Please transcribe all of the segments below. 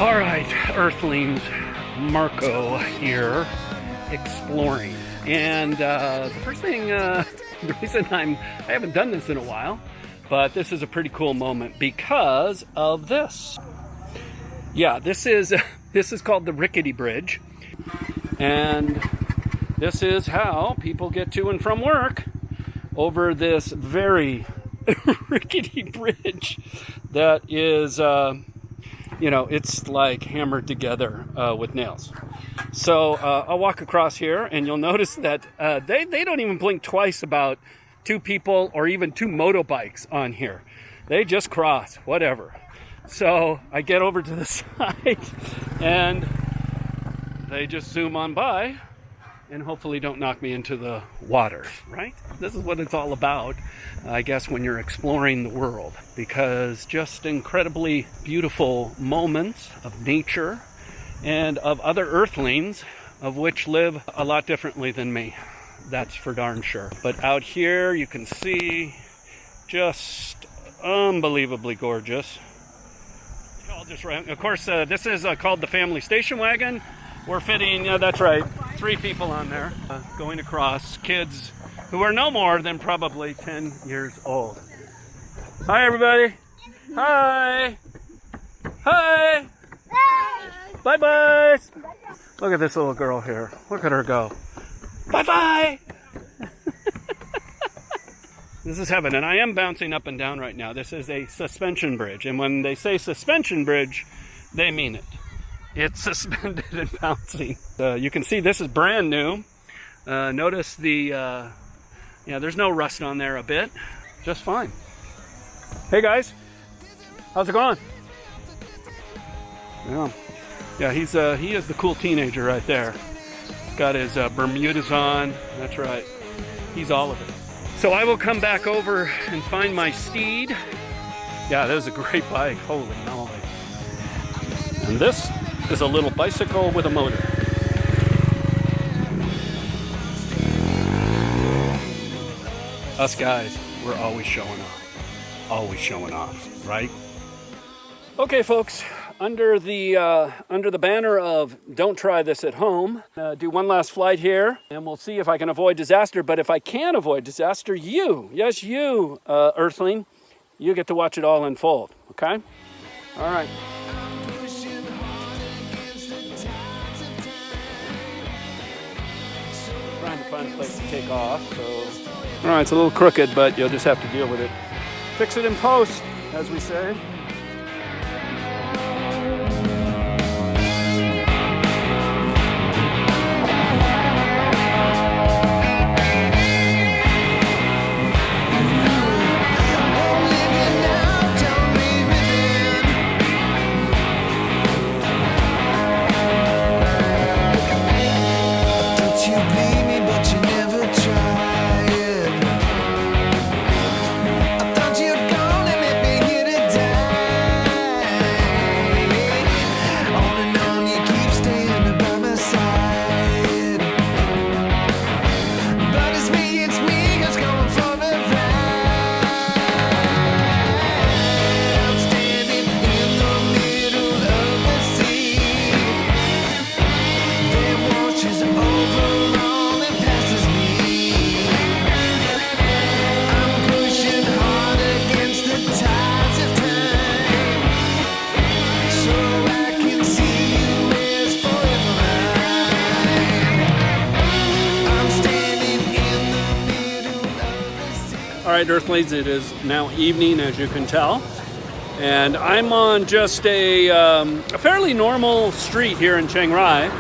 All right, Earthlings, Marco here, exploring. And the first thing, the reason I haven't done this in a while, but this is a pretty cool moment because of this. Yeah, this is called the Rickety Bridge, and this is how people get to and from work over this very rickety bridge that is, it's like hammered together with nails. So I'll walk across here, and you'll notice that they don't even blink twice about two people or even two motorbikes on here. They just cross, whatever. So I get over to the side, and they just zoom on by and hopefully don't knock me into the water, right? This is what it's all about, I guess, when you're exploring the world, because just incredibly beautiful moments of nature and of other earthlings, of which live a lot differently than me. That's for darn sure. But out here you can see just unbelievably gorgeous. Of course, this is called the family station wagon. We're fitting, that's right, 3 people on there going across, kids who are no more than probably 10 years old. Hi, everybody. Hi. Hi. Bye-bye. Look at this little girl here. Look at her go. Bye-bye. This is heaven, and I am bouncing up and down right now. This is a suspension bridge, and when they say suspension bridge, they mean it. It's suspended and bouncing. You can see this is brand new. Notice the, there's no rust on there a bit. Just fine. Hey guys, how's it going? Yeah, he is the cool teenager right there. He's got his Bermudas on. That's right. He's all of it. So I will come back over and find my steed. Yeah, that was a great bike. Holy moly. And this is a little bicycle with a motor. Us guys, we're always showing off, right? Okay, folks, under the banner of don't try this at home, do one last flight here, and we'll see if I can avoid disaster. But if I can't avoid disaster, you, Earthling, you get to watch it all unfold, okay? All right. Trying to find a place to take off, so... All right, it's a little crooked, but you'll just have to deal with it. Fix it in post, as we say. All right, Earthlings, it is now evening, as you can tell, and I'm on just a fairly normal street here in Chiang Rai,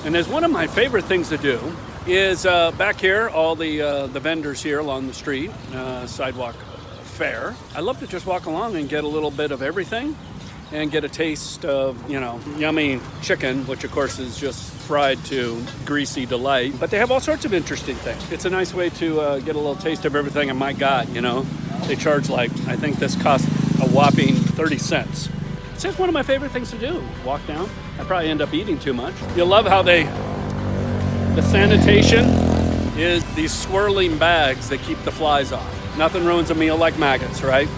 and as one of my favorite things to do is back here, all the vendors here along the street, sidewalk fare. I love to just walk along and get a little bit of everything and get a taste of, yummy chicken, which of course is just fried to greasy delight. But they have all sorts of interesting things. It's a nice way to get a little taste of everything. And my God, they charge I think this cost a whopping 30 cents. It's just one of my favorite things to do, walk down. I probably end up eating too much. You'll love how the sanitation is these swirling bags that keep the flies off. Nothing ruins a meal like maggots, right?